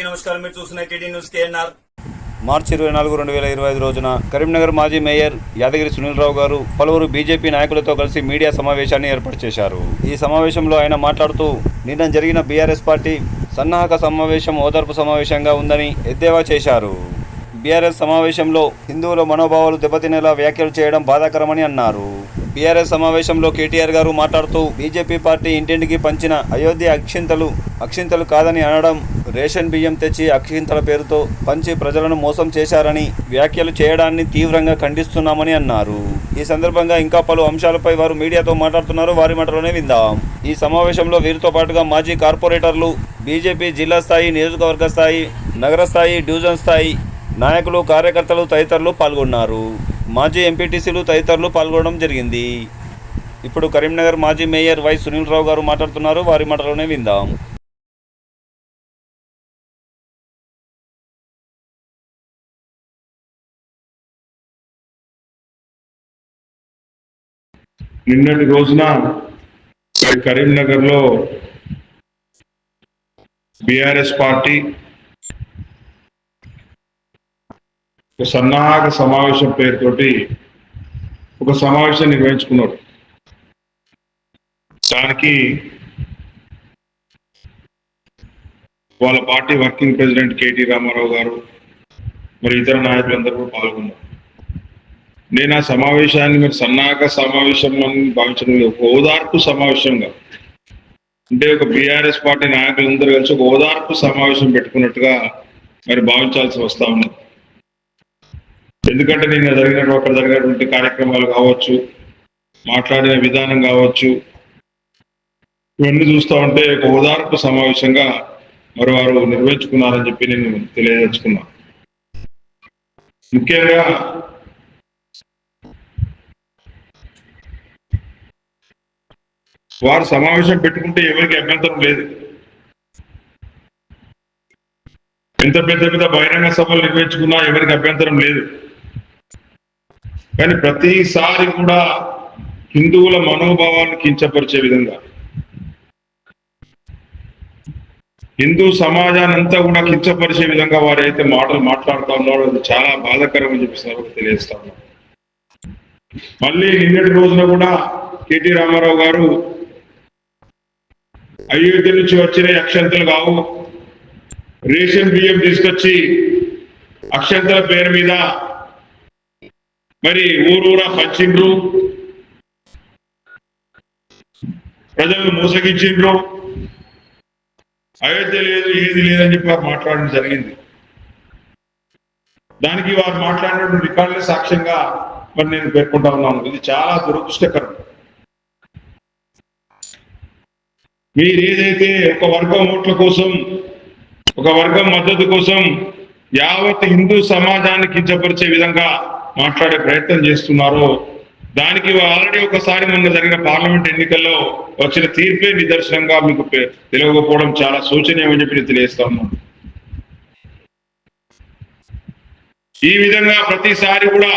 నమస్కారం, మీరు చూస్తున్న టీడీ న్యూస్ కేఎన్ఆర్. మార్చి 24, 2025 రోజున కరీంనగర్ మాజీ మేయర్ యాదగిరి సునీల్ రావు గారు పలువురు బీజేపీ నాయకులతో కలిసి మీడియా సమావేశాన్ని ఏర్పాటు చేశారు. ఈ సమావేశంలో ఆయన మాట్లాడుతూ నిన్న జరిగిన బీఆర్ఎస్ పార్టీ సన్నాహక సమావేశం ఓదార్పు సమావేశంగా ఉందని ఎద్దేవా చేశారు. బీఆర్ఎస్ సమావేశంలో హిందువుల మనోభావాలు దెబ్బతినేలా వ్యాఖ్యలు చేయడం బాధాకరమని అన్నారు. బీఆర్ఎస్ సమావేశంలో కేటీఆర్ గారు మాట్లాడుతూ బీజేపీ పార్టీ ఇంటింటికి పంచిన అయోధ్య అక్షింతలు కాదని అనడం, రేషన్ బియ్యం తెచ్చి అక్షింతల పేరుతో పంచి ప్రజలను మోసం చేశారని వ్యాఖ్యలు చేయడాన్ని తీవ్రంగా ఖండిస్తున్నామని అన్నారు. ఈ సందర్భంగా ఇంకా పలు అంశాలపై వారు మీడియాతో మాట్లాడుతున్నారు. వారి మాటలోనే విందాం. ఈ సమావేశంలో వీరితో పాటుగా మాజీ కార్పొరేటర్లు, బీజేపీ జిల్లా స్థాయి, నియోజకవర్గ స్థాయి, నగర స్థాయి, డివిజన్ స్థాయి నాయకులు, కార్యకర్తలు తదితరులు పాల్గొన్నారు. మాజీ ఎంపీటీసీలు తదితరులు పాల్గొనడం జరిగింది. ఇప్పుడు కరీంనగర్ మాజీ మేయర్ వై సునీల్ రావు గారు మాట్లాడుతున్నారు. వారి మాటలోనే విందాం. నిన్నటి రోజున కరీంనగర్లో బీఆర్ఎస్ పార్టీ ఒక సన్నాహక సమావేశం పేరుతోటి ఒక సమావేశం నిర్వహించుకున్నారు. దానికి వాళ్ళ party working president KT Rama Rao గారు మరి ఇతర నాయకులందరూ కూడా పాల్గొన్నారు. నేను ఆ సమావేశాన్ని మరి సన్నాహక సమావేశం అని భావించడం లేదు, ఒక ఓదార్పు సమావేశంగా, అంటే ఒక బీఆర్ఎస్ పార్టీ నాయకులందరూ కలిసి ఒక ఓదార్పు సమావేశం పెట్టుకున్నట్టుగా మరి భావించాల్సి వస్తా ఉన్నది. ఎందుకంటే నిన్న జరిగినటువంటి కార్యక్రమాలు కావచ్చు, మాట్లాడిన విధానం కావచ్చు, ఇవన్నీ చూస్తూ ఉంటే ఒక ఓదార్పు సమావేశంగా మరి వారు నిర్వహించుకున్నారని చెప్పి నేను తెలియజేసుకున్నా. ముఖ్యంగా వారు సమావేశం పెట్టుకుంటే ఎవరికి అభ్యంతరం లేదు. ఎంత పెద్ద బహిరంగ సభలు నిర్వహించుకున్నా ఎవరికి అభ్యంతరం లేదు. కానీ ప్రతిసారి కూడా హిందువుల మనోభావాలను కించపరిచే విధంగా, హిందూ సమాజాన్ని అంతా కూడా కించపరిచే విధంగా వారు అయితే మాటలు మాట్లాడుతూ ఉన్నారో అది చాలా బాధాకరం అని చెప్పిస్తున్నారు, తెలియజేస్తా ఉన్నారు. మళ్ళీ నిన్నటి రోజున కూడా కేటీ రామారావు గారు అయోధ్య నుంచి వచ్చిన అక్షంతలు కావు, రేషన్ బియ్యం తీసుకొచ్చి అక్షంతల పేరు మీద మరి ఊరూరా పంచిండ్రు, ప్రజలను మోసగించిండ్రు, అయోధ్య లేదు ఏది లేదని చెప్పి వారు మాట్లాడడం జరిగింది. దానికి వారు మాట్లాడినటువంటి రికార్డుల సాక్ష్యంగా మరి నేను పేర్కొంటా ఉన్నాను. ఇది చాలా దురదృష్టకరం. మీరు ఏదైతే ఒక వర్గం ఓట్ల కోసం, ఒక వర్గం మద్దతు కోసం యావత్ హిందూ సమాజాన్ని కించపరిచే విధంగా మాట్లాడే ప్రయత్నం చేస్తున్నారో దానికి ఆల్రెడీ ఒకసారి మొన్న జరిగిన పార్లమెంట్ ఎన్నికల్లో వచ్చిన తీర్పే నిదర్శనంగా మీకు తెలియకపోవడం చాలా శోచనీయమని చెప్పి నేను తెలియజేస్తా ఉన్నాను. ఈ విధంగా ప్రతిసారి కూడా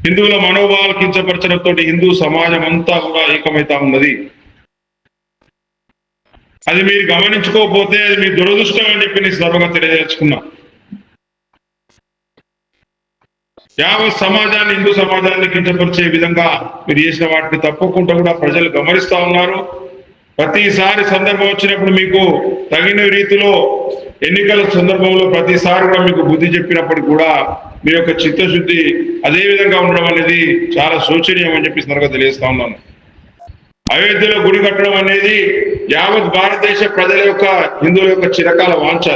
హిందువుల మనోభావాలు కించపరచడంతో హిందూ సమాజం అంతా కూడా ఏకమైతా ఉన్నది. అది మీరు గమనించుకోకపోతే అది మీ దురదృష్టం అని చెప్పి నేను సర్వగా తెలియజేసుకున్నా. యావత్ సమాజాన్ని, హిందూ సమాజాన్ని కించపరిచే విధంగా మీరు చేసిన వాటిని తప్పకుండా కూడా ప్రజలు గమనిస్తా ఉన్నారు. ప్రతిసారి సందర్భం వచ్చినప్పుడు మీకు తగిన రీతిలో ఎన్నికల సందర్భంలో ప్రతిసారి కూడా మీకు బుద్ధి చెప్పినప్పటికీ కూడా మీ యొక్క చిత్తశుద్ధి అదే విధంగా ఉండడం అనేది చాలా శోచనీయం అని చెప్పి సరిగ్గా తెలియజేస్తా ఉన్నాను. అయోధ్యలో గుడి కట్టడం అనేది యావత్ భారతదేశ ప్రజల యొక్క, హిందువుల యొక్క చిరకాల వాంఛ.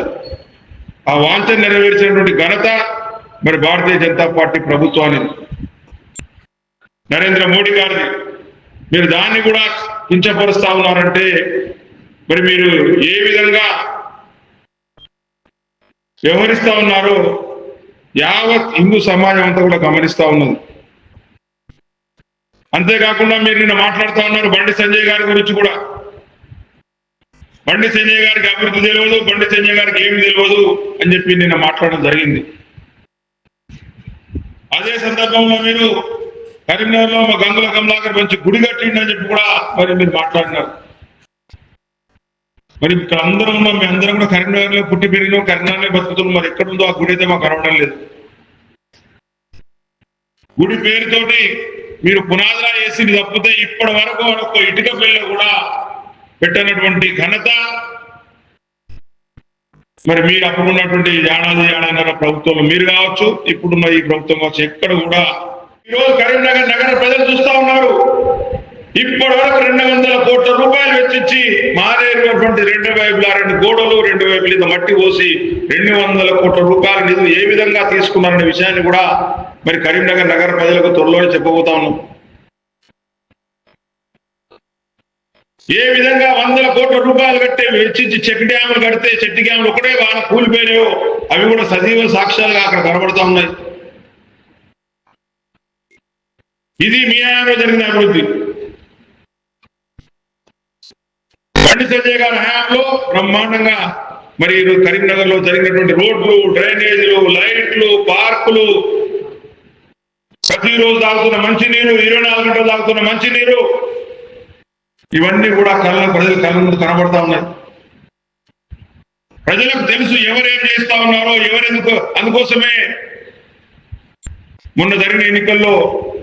ఆ వాంఛ నెరవేర్చినటువంటి ఘనత మరి భారతీయ జనతా పార్టీ ప్రభుత్వానికి, నరేంద్ర మోడీ గారిది. మీరు దాన్ని కూడా కించపరుస్తా ఉన్నారంటే మరి మీరు ఏ విధంగా వ్యవహరిస్తా ఉన్నారో యావత్ హిందూ సమాజం అంతా కూడా గమనిస్తా ఉన్నది. అంతేకాకుండా మీరు నిన్న మాట్లాడుతూ ఉన్నారు బండి సంజయ్ గారి గురించి కూడా. బండి సంజయ్ గారికి అభివృద్ధి తెలియదు, బండి సంజయ్ గారికి ఏమి తెలియదు అని చెప్పి నిన్న మాట్లాడడం జరిగింది. అదే సందర్భంలో మీరు కరీంనగర్లో మా గంగుల కమలాకర్ మంచి గుడి కట్టిండని చెప్పి కూడా మరి మీరు మాట్లాడినారు. మరి ఇక్కడ అందరం ఉన్నాం, మీ అందరం కూడా కరీంనగర్లో పుట్టి పెరిగినాం, కరీంనగర్లో బతుకుతున్నాం. మరి ఎక్కడుందో ఆ గుడి అయితే మాకు కనబడం లేదు. గుడి పేరుతోటి మీరు పునాదులా వేసి తప్పితే ఇప్పటి వరకు ఒక్క ఇటుక పిల్ల కూడా పెట్టినటువంటి ఘనత మరి మీరు అప్పుడున్నటువంటి ఏడాది ప్రభుత్వంలో మీరు కావచ్చు, ఇప్పుడున్న ఈ ప్రభుత్వం కావచ్చు, ఎక్కడ కూడా ఈరోజు కరీంనగర్ నగర ప్రజలు చూస్తా ఉన్నారు. ఇప్పటి వరకు 200 కోట్ల రూపాయలు వెచ్చించి మారేటువంటి 2 వైపులా 2 గోడలు 2 వైపులు ఇంత మట్టి పోసి 200 కోట్ల రూపాయల నిధులు ఏ విధంగా తీసుకున్నారనే విషయాన్ని కూడా మరి కరీంనగర్ నగర ప్రజలకు త్వరలోనే చెప్పబోతా ఉన్నాం. ఏ విధంగా 100 కోట్ల రూపాయలు కట్టే వెచ్చించి చెక్ డ్యాములు కడితే చెట్టు డ్యాములు ఒకటే బాగా కూలిపోయినాయో అవి కూడా సజీవ సాక్ష్యాలుగా అక్కడ కనబడతా ఉన్నాయి. ఇది మీ హయాంలో జరిగిన అభివృద్ధి. బండి సంజయ్ గారి హయాంలో బ్రహ్మాండంగా మరి కరీంనగర్ లో జరిగినటువంటి రోడ్లు, డ్రైనేజీలు, లైట్లు, పార్కులు, ప్రతిరోజు తాగుతున్న మంచినీరు, 24 గంటలు తాగుతున్న మంచినీరు, ఇవన్నీ కూడా ప్రజల కళ్ళ ముందు కనబడతా ఉన్నాయి. ప్రజలకు తెలుసు ఎవరేం చేస్తా ఉన్నారో, ఎవరెందుకు. అందుకోసమే మొన్న జరిగిన ఎన్నికల్లో,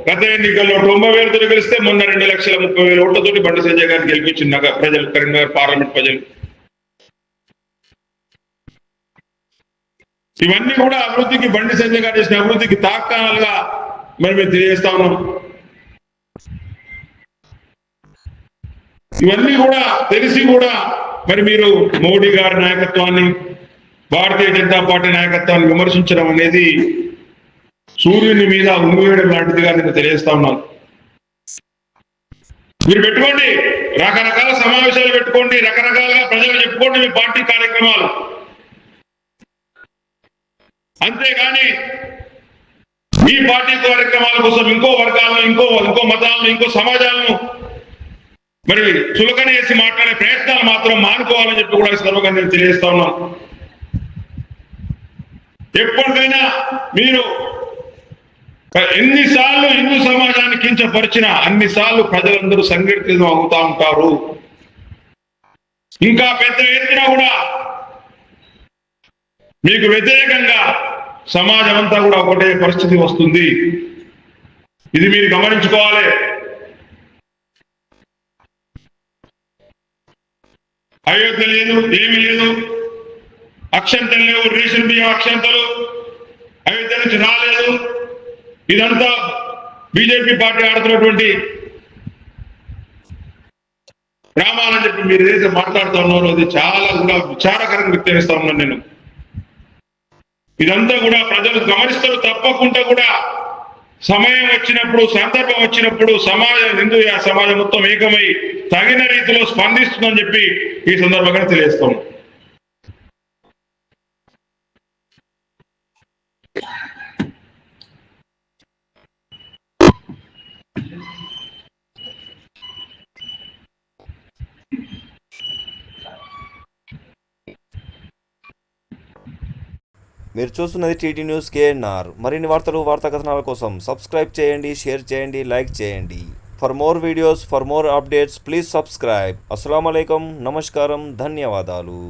గత ఎన్నికల్లో 90,000 గెలిస్తే మొన్న 2,30,000 ఓట్లతోటి బండి సంజయ్ గారిని గెలిపించింది ప్రజలు, కరీంనగర్ పార్లమెంట్ ప్రజలు. ఇవన్నీ కూడా అభివృద్ధికి, బండి సంజయ్ గారు చేసిన అభివృద్ధికి తాత్కాలుగా మరి మేము తెలియజేస్తా ఉన్నాం. ఇవన్నీ కూడా తెలిసి కూడా మరి మీరు మోడీ గారి నాయకత్వాన్ని, భారతీయ జనతా పార్టీ నాయకత్వాన్ని విమర్శించడం అనేది సూర్యుని మీద ఉంగువేయడం లాంటిదిగా నేను తెలియజేస్తా ఉన్నాను. మీరు పెట్టుకోండి, రకరకాల సమావేశాలు పెట్టుకోండి, రకరకాలుగా ప్రజలు చెప్పుకోండి మీ పార్టీ కార్యక్రమాలు. అంతేగాని మీ పార్టీ కార్యక్రమాల కోసం ఇంకో వర్గాలను, ఇంకో మతాలను, ఇంకో సమాజాలను మరి చులకన చేసి మాట్లాడే ప్రయత్నాలు మాత్రం మానుకోవాలని చెప్పి కూడా సందర్భంగా నేను తెలియజేస్తా ఉన్నాను. ఎప్పటికైనా మీరు ఎన్నిసార్లు హిందూ సమాజాన్ని కించపరిచినా అన్నిసార్లు ప్రజలందరూ సంఘటితం అవుతా ఉంటారు. ఇంకా పెద్ద ఎత్తున కూడా మీకు వ్యతిరేకంగా సమాజం అంతా కూడా ఒకటే పరిస్థితి వస్తుంది. ఇది మీరు గమనించుకోవాలి. అయోధ్య లేదు, ఏమీ లేదు, అక్షంతలు లేవు, రేషన్ బియ్యం అక్షంతలు అయోధ్య నుంచి రాలేదు. ఇదంతా బీజేపీ పార్టీ ఆడుతున్నటువంటి డ్రామాలని చెప్పి మీరు ఏదైతే మాట్లాడుతూ ఉన్నారో అది చాలా కూడా విచారకరంగా వ్యక్తమిస్తా ఉన్నాను నేను. ఇదంతా కూడా ప్రజలు గమనిస్తారు. తప్పకుండా కూడా సమయం వచ్చినప్పుడు, సందర్భం వచ్చినప్పుడు హిందూ సమాజం మొత్తం ఏకమై తగిన రీతిలో స్పందిస్తుందని చెప్పి ఈ సందర్భంగా తెలియజేస్తాం. మీరు చూస్తున్నది టీటీ న్యూస్ కేఎన్ఆర్. మరిన్ని వార్తలు, వార్తా కథనాల కోసం సబ్స్క్రైబ్ చేయండి, షేర్ చేయండి, లైక్ చేయండి. For more videos, for more updates please subscribe. అస్సలాము అలైకుం, నమస్కారం, ధన్యవాదాలు.